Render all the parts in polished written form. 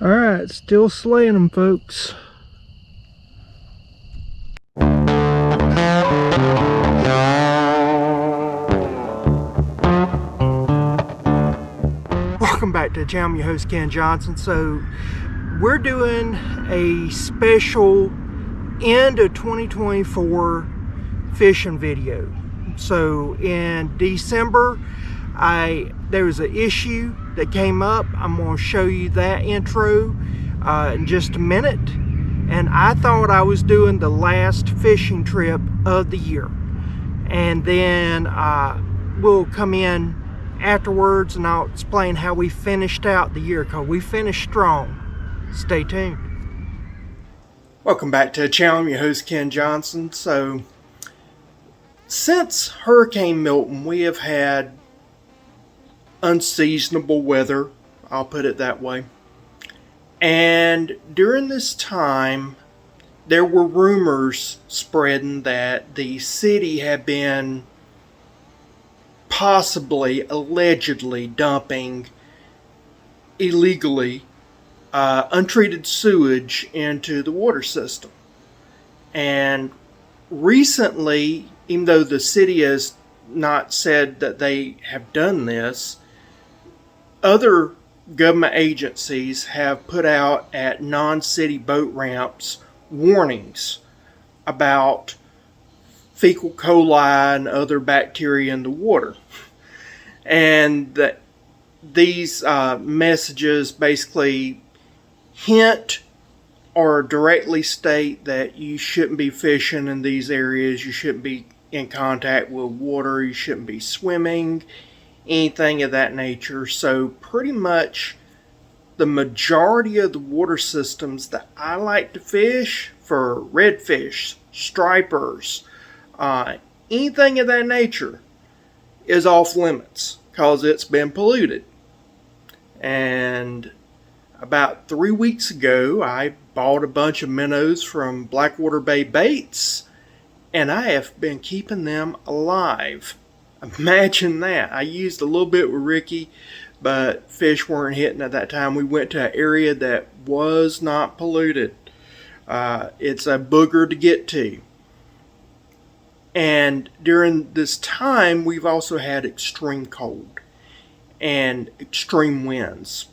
Alright, still slaying them, folks. Welcome back to the channel. I'm your host, Ken Johnson. So we're doing a special end of 2024 fishing video. So in December, there was an issue that came up. I'm going to show you that intro in just a minute. And I thought I was doing the last fishing trip of the year. And then we'll come in afterwards and I'll explain how we finished out the year, because we finished strong. Stay tuned. Welcome back to the channel. I'm your host, Ken Johnson. So since Hurricane Milton, we have had unseasonable weather, I'll put it that way. And during this time, there were rumors spreading that the city had been possibly, allegedly dumping illegally untreated sewage into the water system. And recently, even though the city has not said that they have done this, other government agencies have put out at non-city boat ramps warnings about fecal coli and other bacteria in the water. And these messages basically hint or directly state that you shouldn't be fishing in these areas, you shouldn't be in contact with water, you shouldn't be swimming, anything of that nature. So pretty much the majority of the water systems that I like to fish for redfish, stripers, anything of that nature is off limits because it's been polluted. And about 3 weeks ago, I bought a bunch of minnows from Blackwater Bay Baits, and I have been keeping them alive. Imagine that. I used a little bit with Ricky, but fish weren't hitting at that time. We went to an area that was not polluted. It's a booger to get to. And during this time, we've also had extreme cold and extreme winds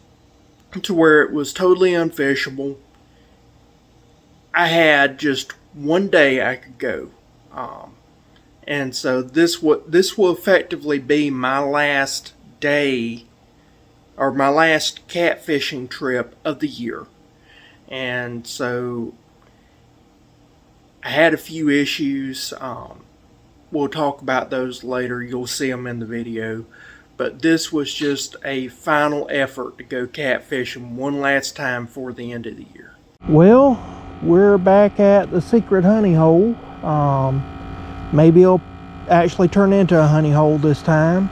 to where it was totally unfishable. I had just one day I could go. And so this will effectively be my last day, or my last catfishing trip of the year. And so I had a few issues. We'll talk about those later. You'll see them in the video. But this was just a final effort to go catfishing one last time for the end of the year. Well, we're back at the secret honey hole. Maybe it'll actually turn into a honey hole this time.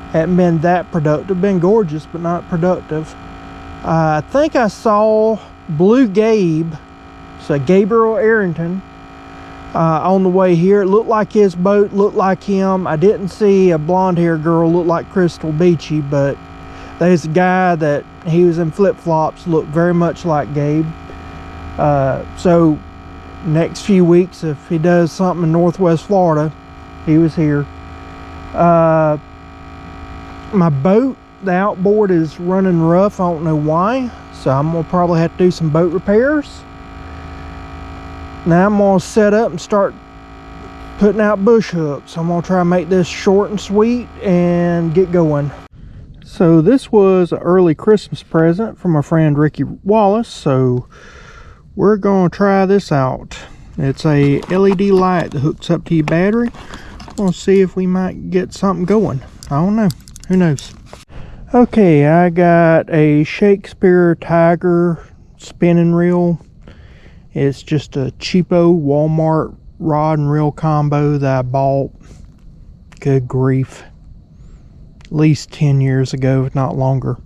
Hadn't been that productive. Been gorgeous, but not productive. I think I saw Blue Gabe, so Gabriel Arrington, on the way here. It looked like his boat, looked like him. I didn't see a blonde-haired girl look like Crystal Beachy, but there's a guy that he was in flip-flops, looked very much like Gabe. So next few weeks, if he does something in Northwest Florida, he was here. My boat, the outboard is running rough. I don't know why, so I'm gonna probably have to do some boat repairs. Now I'm gonna set up and start putting out bush hooks. I'm gonna try and make this short and sweet and get going. So this was an early Christmas present from my friend Ricky Wallace, so we're gonna try this out. It's a LED light that hooks up to your battery. We'll see if we might get something going. I don't know. Who knows? Okay, I got a Shakespeare Tiger spinning reel. It's just a cheapo Walmart rod and reel combo that I bought. Good grief. At least 10 years ago, if not longer.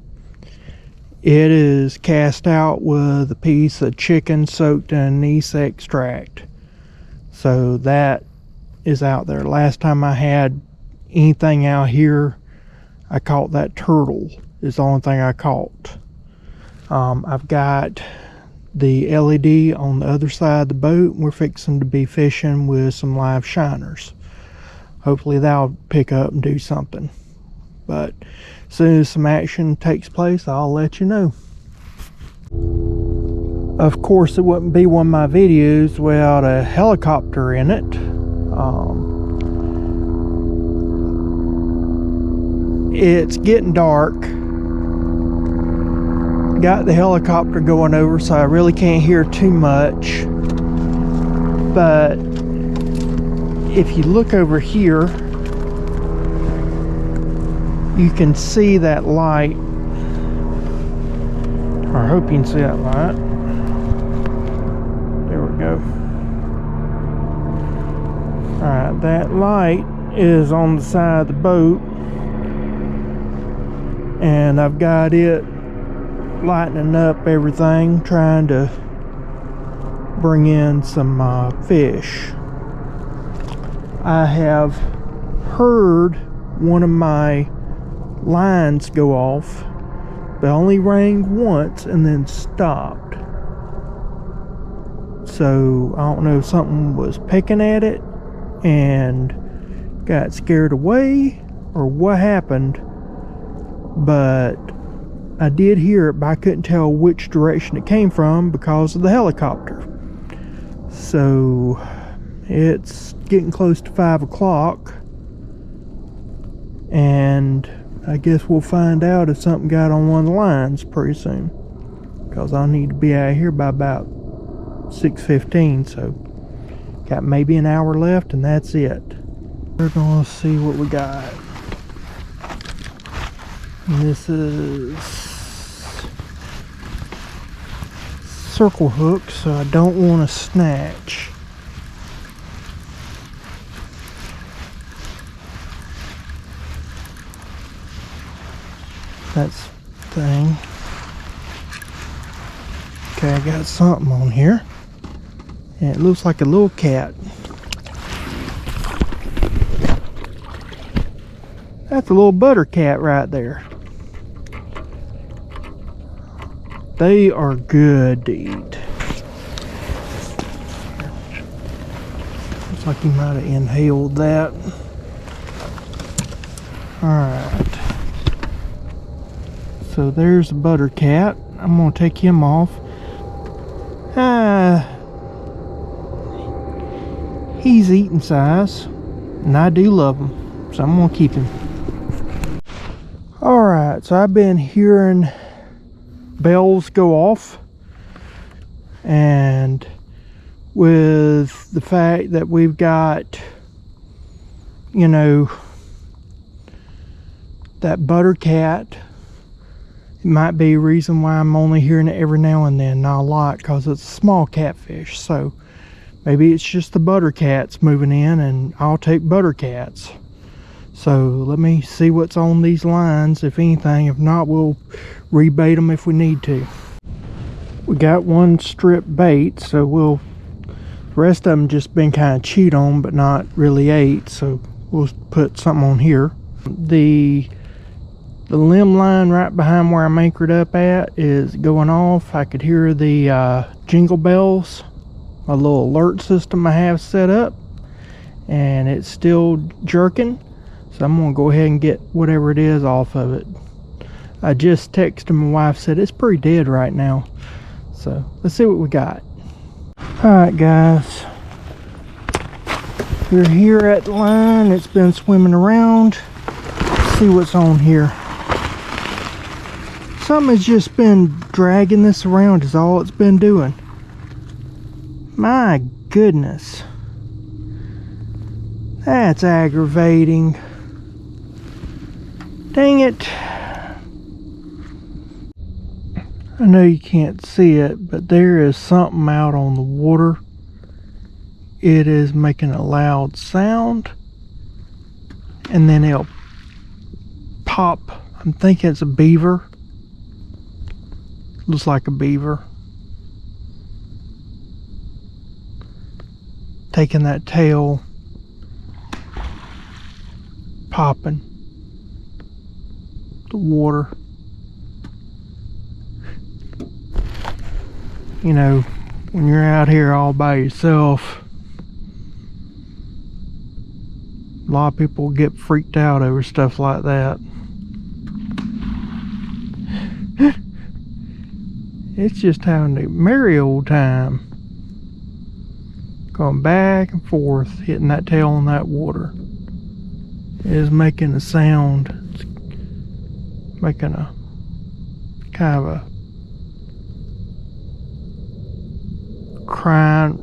It is cast out with a piece of chicken soaked in anise extract. So that is out there. Last time I had anything out here, I caught that turtle. Is the only thing I caught. I've got the LED on the other side of the boat. We're fixing to be fishing with some live shiners. Hopefully that'll pick up and do something. But as soon as some action takes place, I'll let you know. Of course, it wouldn't be one of my videos without a helicopter in it. It's getting dark. Got the helicopter going over, so I really can't hear too much. But if you look over here, you can see that light. I hope you can see that light. There we go. Alright, that light is on the side of the boat, and I've got it lightening up everything, trying to bring in some fish. I have heard one of my lines go off, but only rang once and then stopped. So I don't know if something was pecking at it and got scared away or what happened, but I did hear it, but I couldn't tell which direction it came from because of the helicopter. So it's getting close to 5 o'clock, and I guess we'll find out if something got on one of the lines pretty soon, because I'll need to be out of here by about 6:15. So got maybe an hour left, and that's it. We're gonna see what we got. And this is circle hook, so I don't want to snatch. That's the thing. Okay, I got something on here, and it looks like a little cat. That's a little butter cat right there. They are good to eat. Looks like he might have inhaled that. Alright. So there's the butter cat. I'm going to take him off. He's eating size, and I do love him, so I'm going to keep him. Alright, so I've been hearing bells go off, and with the fact that we've got, you know, that butter cat, it might be a reason why I'm only hearing it every now and then, not a lot, because it's a small catfish. So maybe it's just the butter cats moving in, and I'll take butter cats. So let me see what's on these lines, if anything. If not, we'll rebait them if we need to. We got one strip bait, so the rest of them just been kind of chewed on but not really ate, so we'll put something on here. The limb line right behind where I'm anchored up at is going off. I could hear the jingle bells, a little alert system I have set up, and it's still jerking. So I'm going to go ahead and get whatever it is off of it. I just texted my wife, said it's pretty dead right now. So let's see what we got. Alright guys, we're here at the line. It's been swimming around. Let's see what's on here. Something has just been dragging this around is all it's been doing. My goodness. That's aggravating. Dang it. I know you can't see it, but there is something out on the water. It is making a loud sound, and then it'll pop. I'm thinking it's a beaver. Looks like a beaver. Taking that tail, popping the water. You know, when you're out here all by yourself, a lot of people get freaked out over stuff like that. It's just having a merry old time. Going back and forth, hitting that tail on that water. It is making a sound. It's making a kind of a crying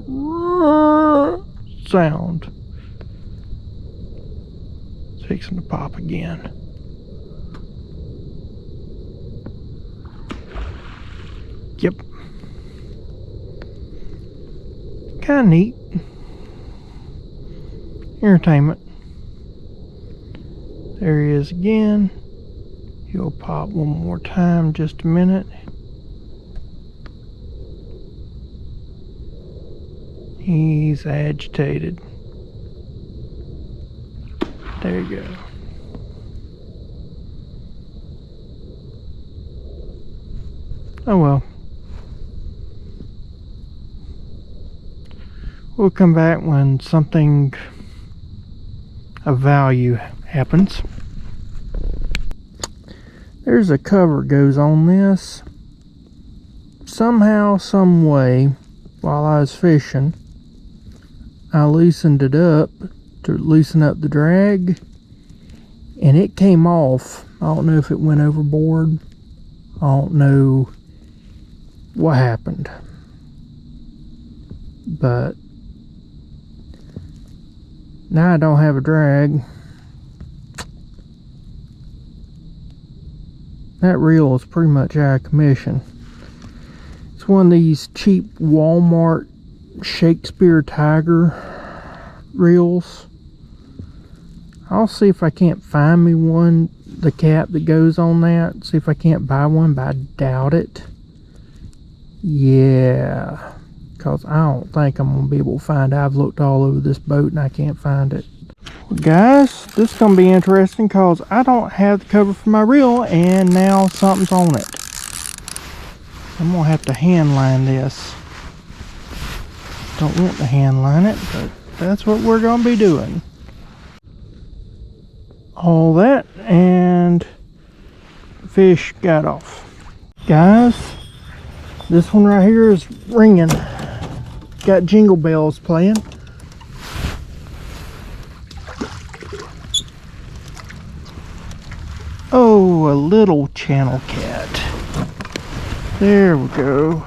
sound. It's fixing to pop again. Yep. Kind of neat. Entertainment. There he is again. He'll pop one more time, just a minute. He's agitated. There you go. Oh well. We'll come back when something of value happens. There's a cover goes on this. Somehow, some way, while I was fishing, I loosened it up to loosen up the drag, and it came off. I don't know if it went overboard. I don't know what happened, but now I don't have a drag. That reel is pretty much out of commission. It's one of these cheap Walmart Shakespeare Tiger reels. I'll see if I can't find me one, the cap that goes on that. See if I can't buy one, but I doubt it. Yeah, because I don't think I'm going to be able to find it. I've looked all over this boat and I can't find it. Well, guys, this is going to be interesting because I don't have the cover for my reel and now something's on it. I'm going to have to hand line this. Don't want to hand line it, but that's what we're going to be doing. All that and fish got off. Guys, this one right here is ringing. Got jingle bells playing. Oh, a little channel cat. There we go.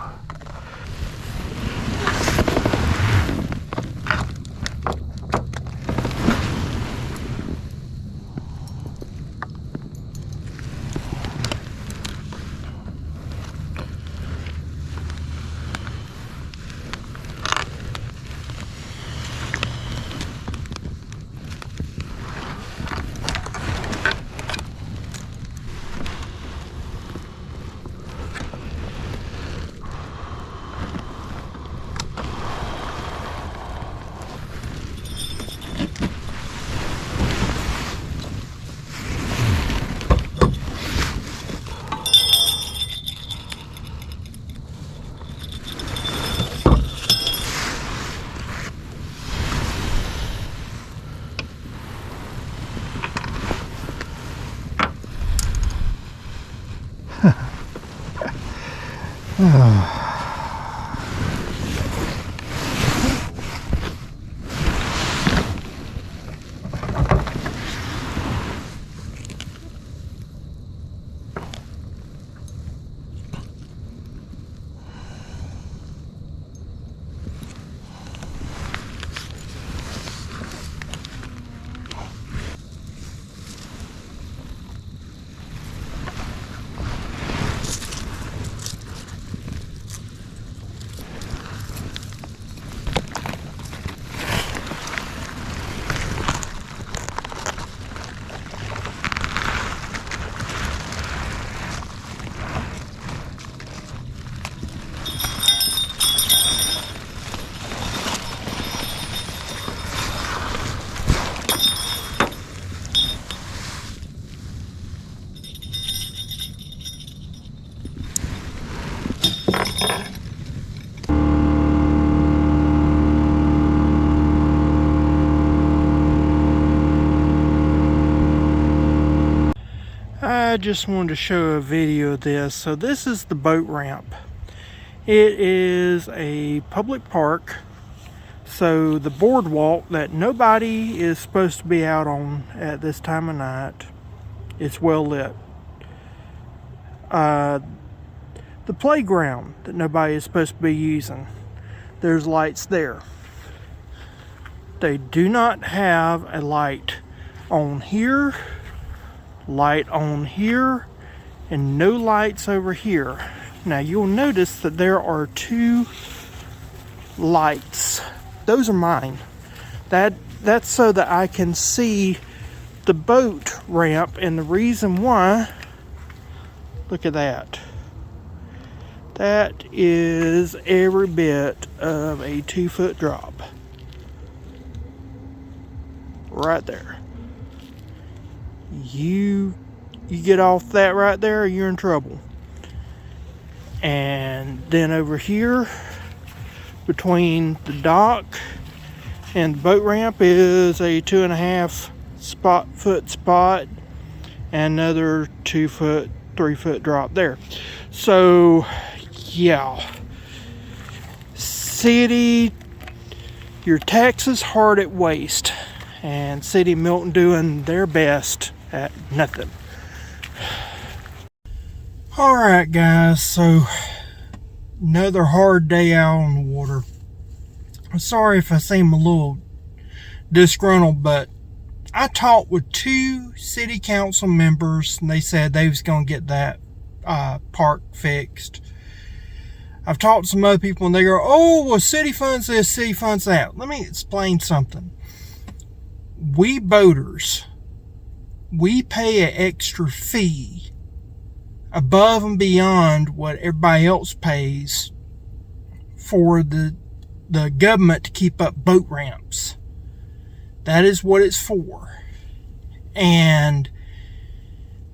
just wanted to show a video of this. So this is the boat ramp. It is a public park. So the boardwalk that nobody is supposed to be out on at this time of night, it's well lit. The playground that nobody is supposed to be using, there's lights there. They do not have a light on here, light on here, and no lights over here. Now you'll notice that there are 2 lights. Those are mine. That's so that I can see the boat ramp, and the reason why, look at that. That is every bit of a 2-foot drop. Right there. You get off that right there, you're in trouble. And then over here, between the dock and the boat ramp, is a 2.5 foot spot, and another 2-foot, 3-foot drop there. So yeah, city, your taxes hard at waste, and City of Milton doing their best at nothing. Alright guys, so another hard day out on the water. I'm sorry if I seem a little disgruntled, but I talked with 2 city council members and they said they was going to get that park fixed. I've talked to some other people and they go, oh, well, city funds this, city funds that. Let me explain something. We boaters, we pay an extra fee above and beyond what everybody else pays for the government to keep up boat ramps. That is what it's for. And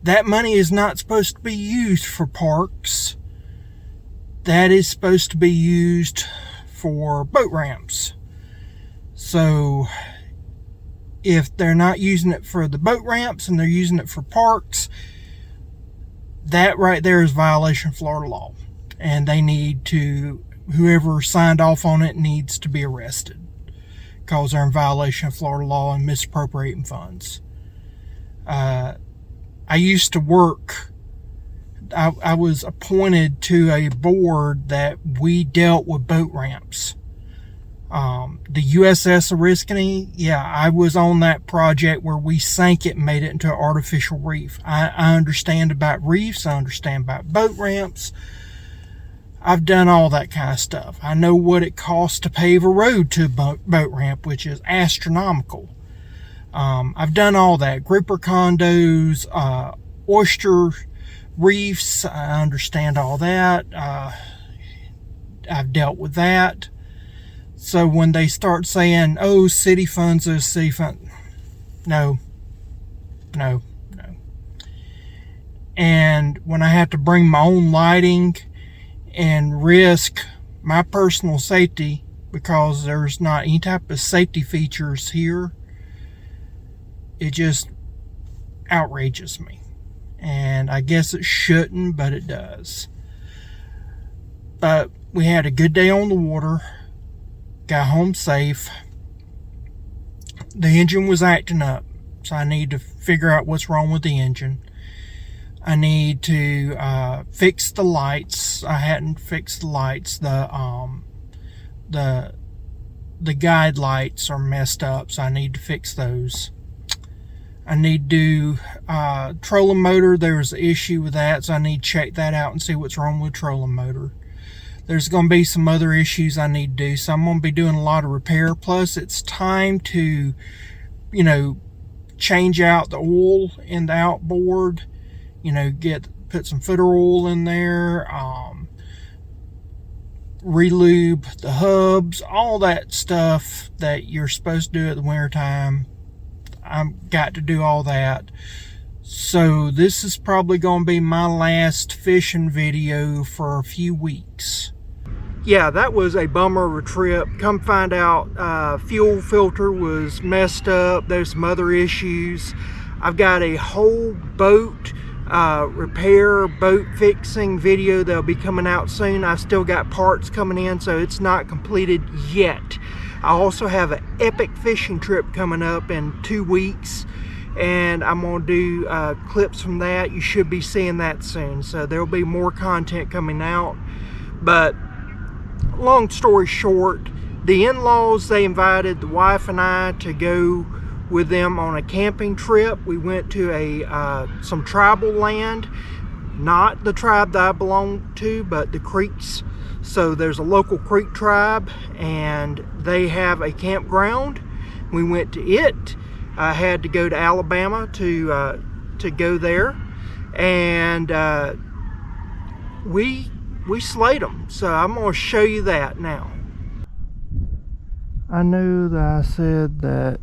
that money is not supposed to be used for parks. That is supposed to be used for boat ramps. So if they're not using it for the boat ramps and they're using it for parks, that right there is violation of Florida law. And they need to, whoever signed off on it needs to be arrested, because they're in violation of Florida law and misappropriating funds. I used to work, I was appointed to a board that we dealt with boat ramps. The USS Oriskany, yeah, I was on that project where we sank it and made it into an artificial reef. I understand about reefs, I understand about boat ramps. I've done all that kind of stuff. I know what it costs to pave a road to a boat ramp, which is astronomical. I've done all that. Grouper condos, oyster reefs, I understand all that. I've dealt with that. So when they start saying, oh, city funds those, city funds, no. And when I have to bring my own lighting and risk my personal safety because there's not any type of safety features here, it just outrages me. And I guess it shouldn't, but it does. But we had a good day on the water. Got home safe. The engine was acting up, so I need to figure out what's wrong with the engine. I need to fix the lights. I hadn't fixed the lights. The guide lights are messed up, so I need to fix those. I need to do trolling motor. There was an issue with that, so I need to check that out and see what's wrong with trolling motor. There's going to be some other issues I need to do, so I'm going to be doing a lot of repair. Plus, it's time to, change out the oil in the outboard. Put some footer oil in there, re-lube the hubs, all that stuff that you're supposed to do at the winter time. I've got to do all that. So this is probably going to be my last fishing video for a few weeks. Yeah, that was a bummer of a trip. Come find out, fuel filter was messed up. There's some other issues. I've got a whole boat repair boat fixing video that'll be coming out soon. I've still got parts coming in, so it's not completed yet. I also have an epic fishing trip coming up in 2 weeks, and I'm gonna do clips from that. You should be seeing that soon, so there'll be more content coming out. But long story short, the in-laws, they invited the wife and I to go with them on a camping trip. We went to some tribal land, not the tribe that I belong to, but the Creeks. So there's a local Creek tribe, and they have a campground. We went to it. I had to go to Alabama to go there, and we slayed them. So I'm going to show you that now. I knew that I said that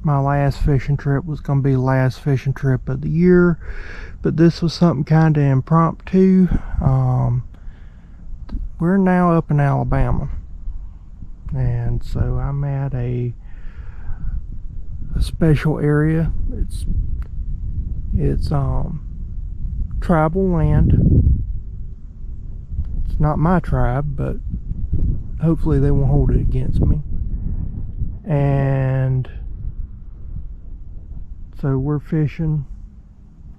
my last fishing trip was going to be the last fishing trip of the year, but this was something kind of impromptu. We're now up in Alabama, and so I'm at a special area. It's tribal land. It's not my tribe, but hopefully they won't hold it against me. And so we're fishing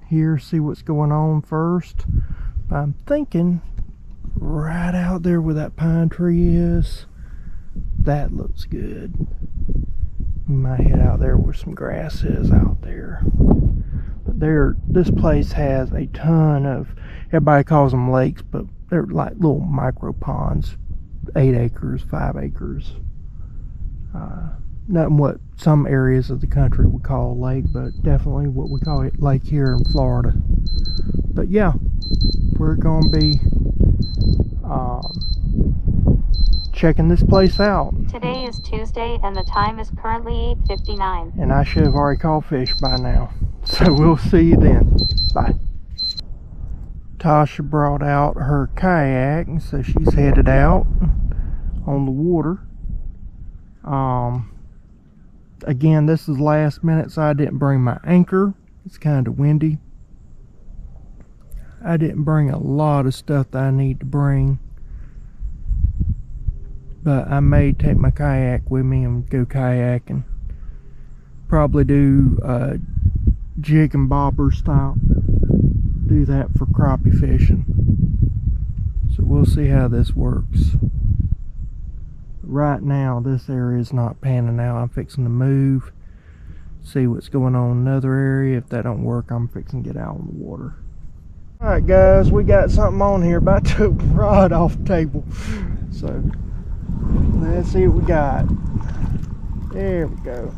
here, see what's going on first. But I'm thinking right out there where that pine tree is, that looks good. We might head out there where some grass is out there. But this place has a ton of, everybody calls them lakes, but they're like little micro ponds, 8 acres, 5 acres. Not what some areas of the country would call a lake, but definitely what we call it lake here in Florida. But yeah, we're going to be checking this place out. Today is Tuesday and the time is currently 8:59. And I should have already caught fish by now. So we'll see you then. Bye. Tasha brought out her kayak, and so she's headed out on the water. Again, this is last minute, so I didn't bring my anchor. It's kind of windy. I didn't bring a lot of stuff that I need to bring, but I may take my kayak with me and go kayaking. Probably do jig and bobber style. Do that for crappie fishing. So we'll see how this works. Right now this area is not panning out. I'm fixing to move, see what's going on in another area. If that don't work, I'm fixing to get out on the water. Alright guys, we got something on here, about took the rod off the table. So let's see what we got. There we go.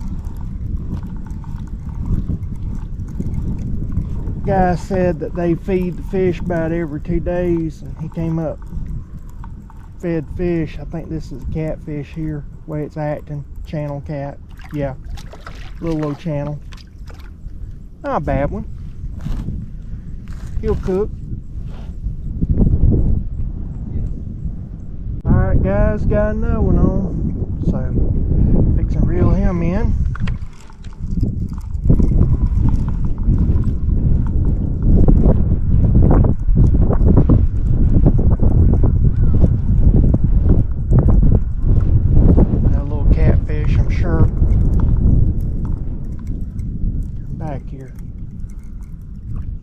Guy said that they feed the fish about every 2 days, and he came up, fed fish. I think this is a catfish here, way it's acting. Channel cat. Yeah, little low channel. Not a bad one. He'll cook. Alright guys, got another one on. So fixing to reel him in.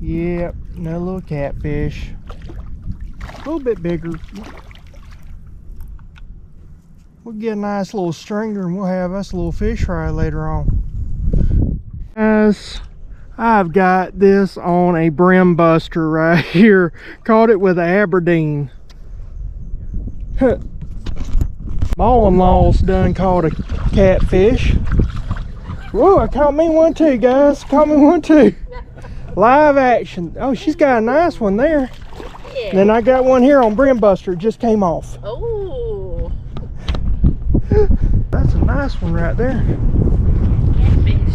Yep, another little catfish. A little bit bigger. We'll get a nice little stringer and we'll have us a little fish fry later on. Guys, I've got this on a brim buster right here. Caught it with an Aberdeen. Ma-in-law's done caught a catfish. Whoa, I caught me one too, guys. Caught me one too. Live action. Oh, she's got a nice one there. Yeah. And then I got one here on brim buster. It just came off. Oh. That's a nice one right there. Catfish.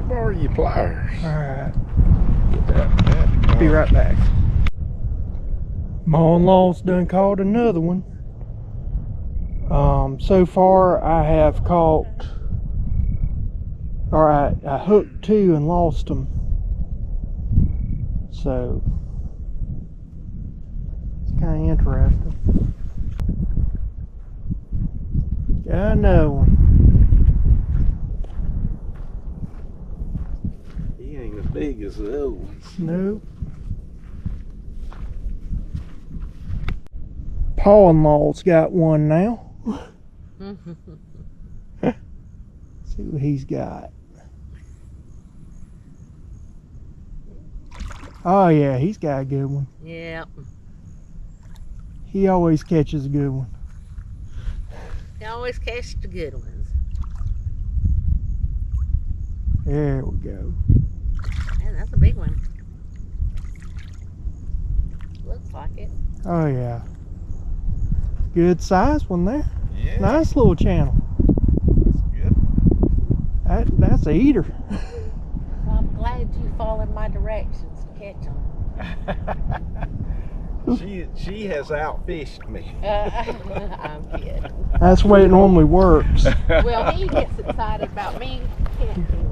Borrow your pliers. Alright. Be right back. Ma-in-law's done caught another one. So far I have caught, or I hooked 2 and lost them. So it's kind of interesting. Got another one. He ain't as big as the other ones. Nope. Pa-in-law's got one now. See what he's got. Oh yeah, he's got a good one. Yeah. He always catches a good one. You always catch the good ones. There we go. Man, that's a big one. Looks like it. Oh yeah. Good size one there. Yeah. Nice little channel. That's good. That's a eater. Well, I'm glad you followed my directions to catch them. She has outfished me. I'm kidding. That's the way it normally works. Well, he gets excited about me catching him.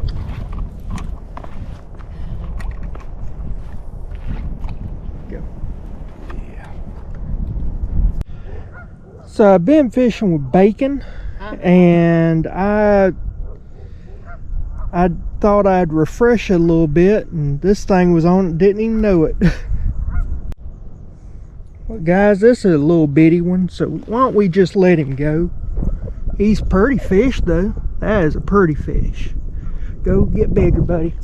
Yeah. So I've been fishing with bacon, and I thought I'd refresh it a little bit, and this thing was on it, didn't even know it. Well guys, this is a little bitty one, so why don't we just let him go. He's a pretty fish though. That is a pretty fish. Go get bigger, buddy.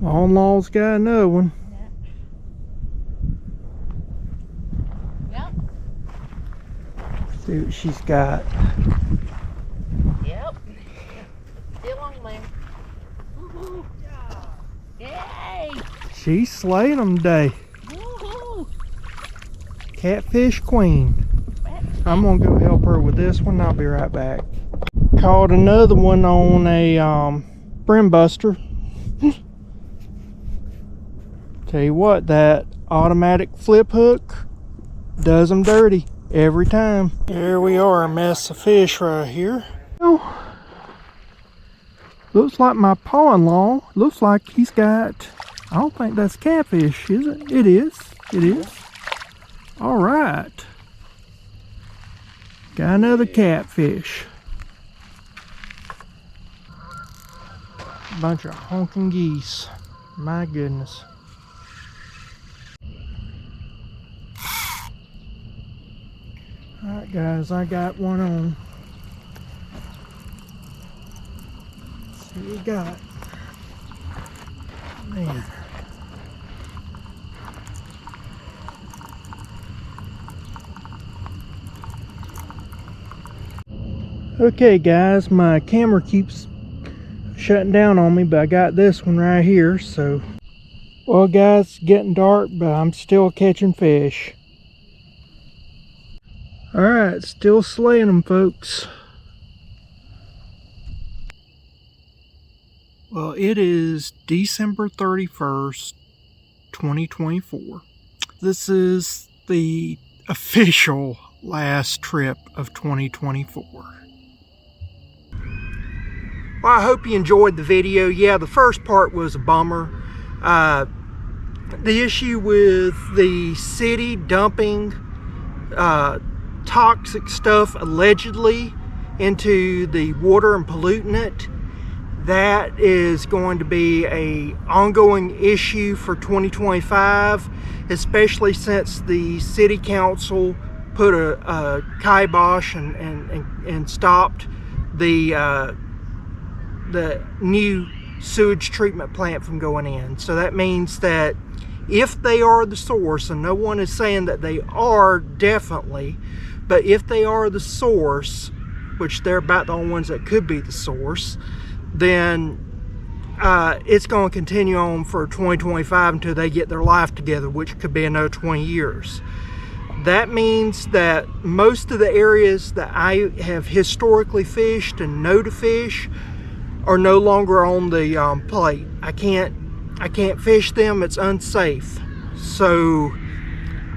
On-law's got another one. Yep. See what she's got. Yep. Still on there. Woohoo. Yay! She's slaying them today. Woohoo! Catfish queen. I'm gonna go help her with this one. I'll be right back. Caught another one on a brim buster. Tell you what, that automatic flip hook does them dirty every time. Here we are, a mess of fish right here. Oh, looks like my pa-in-law. Looks like he's got, I don't think that's catfish, is it? It is. It is. All right. Got another catfish. Bunch of honking geese. My goodness. Alright guys, I got one on. Let's see what we got. Man. Okay guys, my camera keeps shutting down on me, but I got this one right here, so. Well guys, it's getting dark, but I'm still catching fish. Alright, still slaying them, folks. Well, it is December 31st, 2024. This is the official last trip of 2024. Well, I hope you enjoyed the video. Yeah, the first part was a bummer. The issue with the city dumping toxic stuff allegedly into the water and polluting it, that is going to be a ongoing issue for 2025, especially since the city council put a kibosh and stopped the new sewage treatment plant from going in. So that means that if they are the source, and no one is saying that they are definitely, but if they are the source, which they're about the only ones that could be the source, then it's going to continue on for 2025 until they get their life together, which could be another 20 years. That means that most of the areas that I have historically fished and know to fish are no longer on the plate. I can't fish them. It's unsafe. So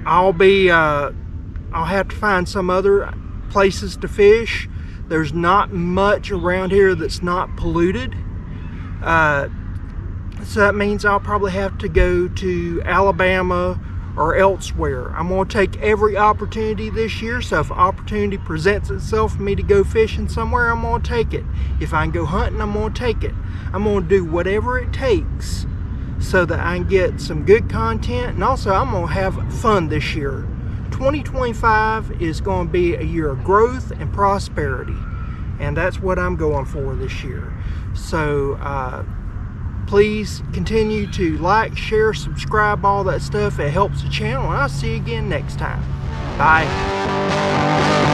I'll have to find some other places to fish. There's not much around here that's not polluted. So that means I'll probably have to go to Alabama or elsewhere. I'm going to take every opportunity this year, so if an opportunity presents itself for me to go fishing somewhere, I'm going to take it. If I can go hunting, I'm going to take it. I'm going to do whatever it takes so that I can get some good content, and also I'm going to have fun this year. 2025 is going to be a year of growth and prosperity, and that's what I'm going for this year. So please continue to like, share, subscribe, all that stuff. It helps the channel, and I'll see you again next time. Bye.